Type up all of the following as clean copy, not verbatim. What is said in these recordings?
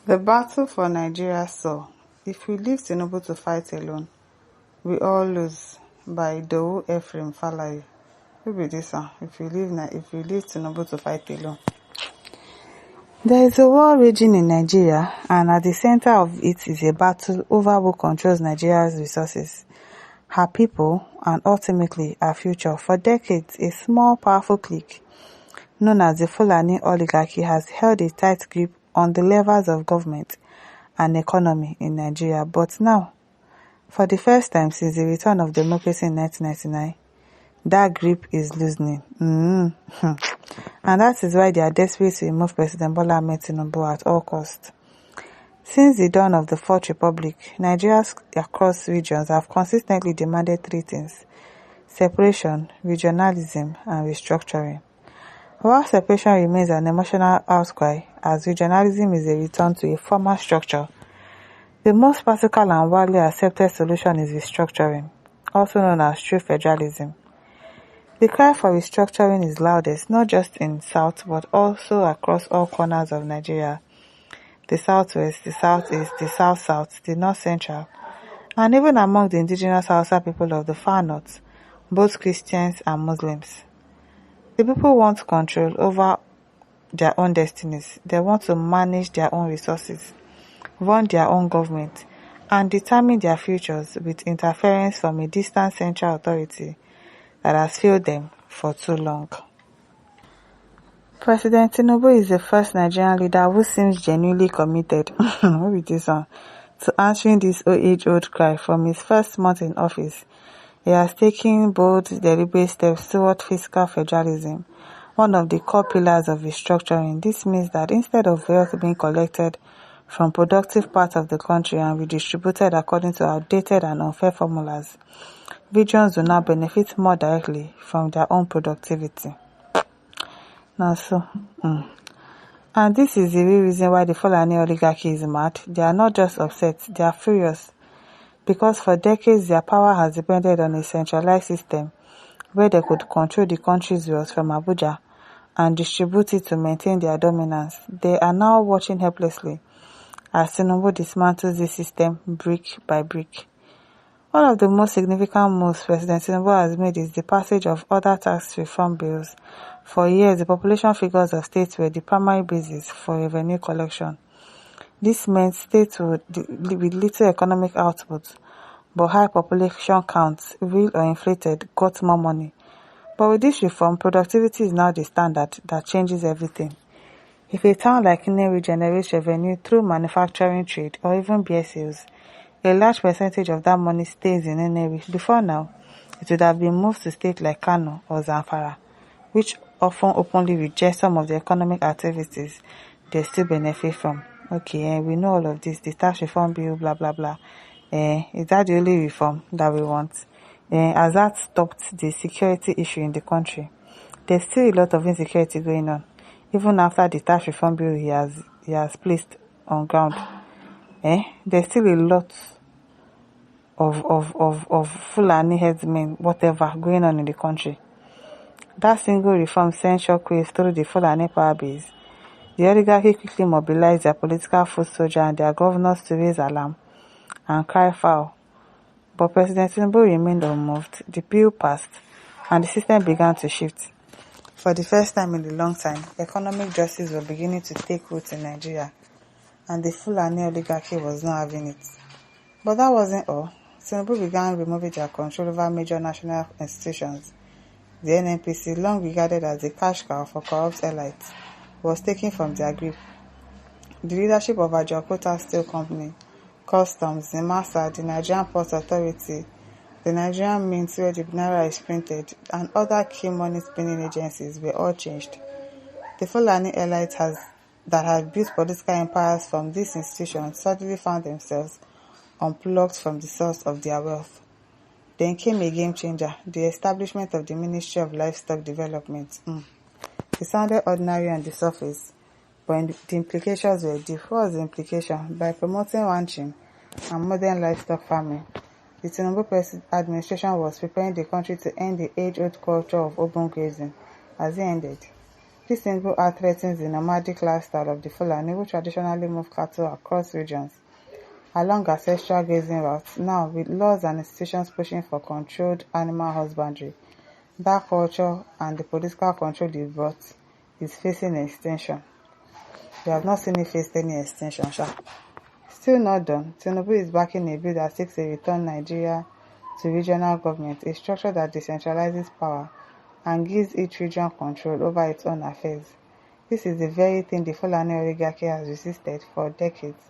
The battle for Nigeria saw "If We Leave Tinubu to Fight Alone, We All Lose" by Idowu Falaye. Who be this one? If we leave Tinubu to fight alone. There is a war raging in Nigeria, and at the center of it is a battle over who controls Nigeria's resources, her people, and ultimately her future. For decades, a small, powerful clique known as the Fulani oligarchy has held a tight grip on the levers of government and economy in Nigeria. But now, for the first time since the return of democracy in 1999, that grip is loosening. And that is why they are desperate to remove President Bola Ahmed Tinubu at all costs. Since the dawn of the Fourth Republic, Nigerians across regions have consistently demanded three things: separation, regionalism, and restructuring. While separation remains an emotional outcry, as regionalism is a return to a former structure, the most practical and widely accepted solution is restructuring, also known as true federalism. The cry for restructuring is loudest not just in South but also across all corners of Nigeria: the Southwest, the Southeast, the South-South, the North-Central, and even among the indigenous Hausa people of the far north, both Christians and Muslims. The people want control over their own destinies. They want to manage their own resources, run their own government, and determine their futures with interference from a distant central authority that has failed them for too long. President Tinubu is the first Nigerian leader who seems genuinely committed to answering this age-old cry. From his first month in office, he has taken bold, deliberate steps toward fiscal federalism, one of the core pillars of restructuring. This means that instead of wealth being collected from productive parts of the country and redistributed according to outdated and unfair formulas, regions will now benefit more directly from their own productivity. And this is the real reason why the Fulani oligarchy is mad. They are not just upset, they are furious. Because for decades their power has depended on a centralized system where they could control the country's wealth from Abuja and distribute it to maintain their dominance. They are now watching helplessly as Tinubu dismantles this system brick by brick. One of the most significant moves President Tinubu has made is the passage of other tax reform bills. For years, the population figures of states were the primary basis for revenue collection. This meant states with little economic output but high population counts, real or inflated, got more money. But with this reform, productivity is now the standard that changes everything. If a town like Idowu generates revenue through manufacturing, trade, or even beer sales, a large percentage of that money stays in Idowu. Before now, it would have been moved to states like Kano or Zamfara, which often openly reject some of the economic activities they still benefit from. We know all of this, the tax reform bill, blah, blah, blah. Is that the only reform that we want? Has that stopped the security issue in the country? There's still a lot of insecurity going on, even after the tax reform bill he has placed on ground. There's still a lot of Fulani headsmen, whatever, going on in the country. That single reform sent shockwaves through the Fulani power base. The oligarchy quickly mobilized their political foot soldiers and their governors to raise alarm and cry foul. But President Tinubu remained unmoved. The bill passed, and the system began to shift. For the first time in a long time, economic justice was beginning to take root in Nigeria, and the Fulani oligarchy was not having it. But that wasn't all. Tinubu began removing their control over major national institutions. The NNPC, long regarded as the cash cow for corrupt elites, was taken from their grip. The leadership of Ajaokuta Steel Company, Customs, the NIMASA, the Nigerian Ports Authority, the Nigerian Mint where the Naira is printed, and other key money-spinning agencies were all changed. The Fulani elites that had built political empires from these institutions suddenly found themselves unplugged from the source of their wealth. Then came a game changer, the establishment of the Ministry of Livestock Development. It sounded ordinary on the surface, but the implications were deep. What was the implication? By promoting ranching and modern livestock farming, the Tinubu administration was preparing the country to end the age-old culture of open grazing. As it ended, This single act threatens the nomadic lifestyle of the Fulani, who traditionally move cattle across regions along ancestral grazing routes. Now, with laws and institutions pushing for controlled animal husbandry, that culture and the political control it brought is facing extinction. We have not seen it face any extinction, sha. Still not done, Tinubu is backing a bill that seeks to return Nigeria to regional government, a structure that decentralizes power and gives each region control over its own affairs. This is the very thing the Fulani oligarchy has resisted for decades.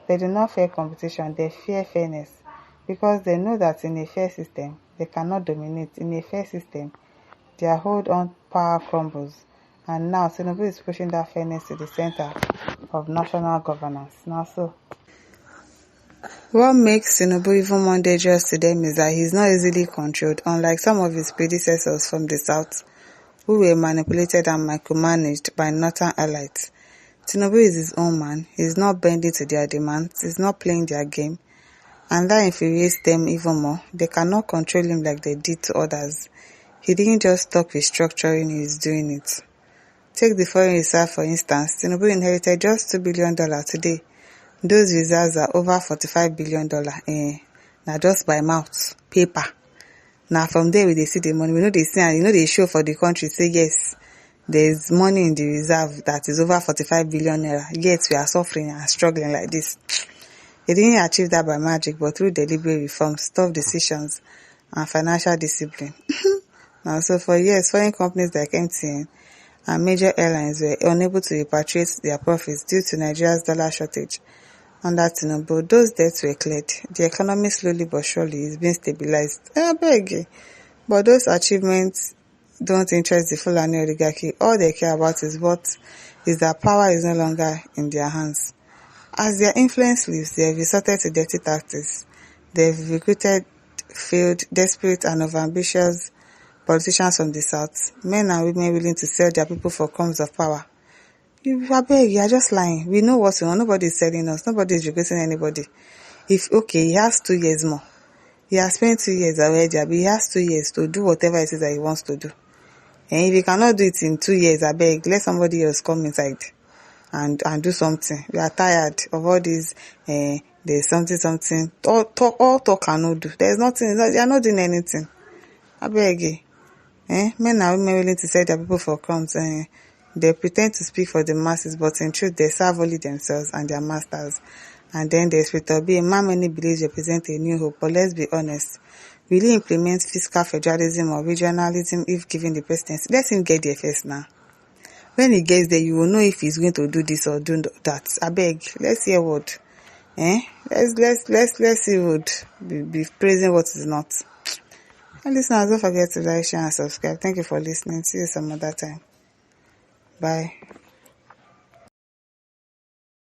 They do not fear competition, they fear fairness, because they know that in a fair system, they cannot dominate. In a fair system, their hold on power crumbles. And now Tinubu is pushing that fairness to the center of national governance. Now so, what makes Tinubu even more dangerous to them is that he's not easily controlled, unlike some of his predecessors from the south, who were manipulated and micromanaged by northern elites. Tinubu is his own man. He's not bending to their demands. He's not playing their game. And that infuriates them even more. They cannot control him like they did to others. He didn't just stop restructuring, he's doing it. Take the foreign reserve for instance. Tinubu inherited just $2 billion today. Those reserves are over $45 billion. Now just by mouth, paper. Now from there we dey see the money. We know they see and they show for the country say yes, there's money in the reserve that is over 45 billion naira. Yet we are suffering and struggling like this. They didn't achieve that by magic, but through deliberate reforms, tough decisions, and financial discipline. Now, so for years, foreign companies like MTN and major airlines were unable to repatriate their profits due to Nigeria's dollar shortage. Under Tinubu, those debts were cleared. The economy slowly but surely is being stabilized. I beg. But those achievements don't interest the Fulani oligarchy. All they care about is that power is no longer in their hands. As their influence leaves, they have resorted to dirty tactics. They've recruited failed, desperate and overambitious politicians from the south, men and women willing to sell their people for crumbs of power. You are just lying. We know what we want. Nobody is selling us. Nobody is replacing anybody. He has 2 years more. He has spent 2 years already, but he has 2 years to do whatever it is that he wants to do. And if he cannot do it in 2 years, let somebody else come inside and do something. We are tired of all these, there's something, all talk cannot do. There's nothing, they are not doing anything. Men and women willing to sell their people for crumbs. They pretend to speak for the masses, but in truth, they serve only themselves and their masters. And then there's Peter B. A man many believes represent a new hope. But let's be honest, will he implement fiscal federalism or regionalism if given the presidency? Let him get there first now. When he gets there, you will know if he's going to do this or do that. Let's hear what. Let's see what be praising what is not. And listeners, don't forget to like, share, and subscribe. Thank you for listening. See you some other time. Bye.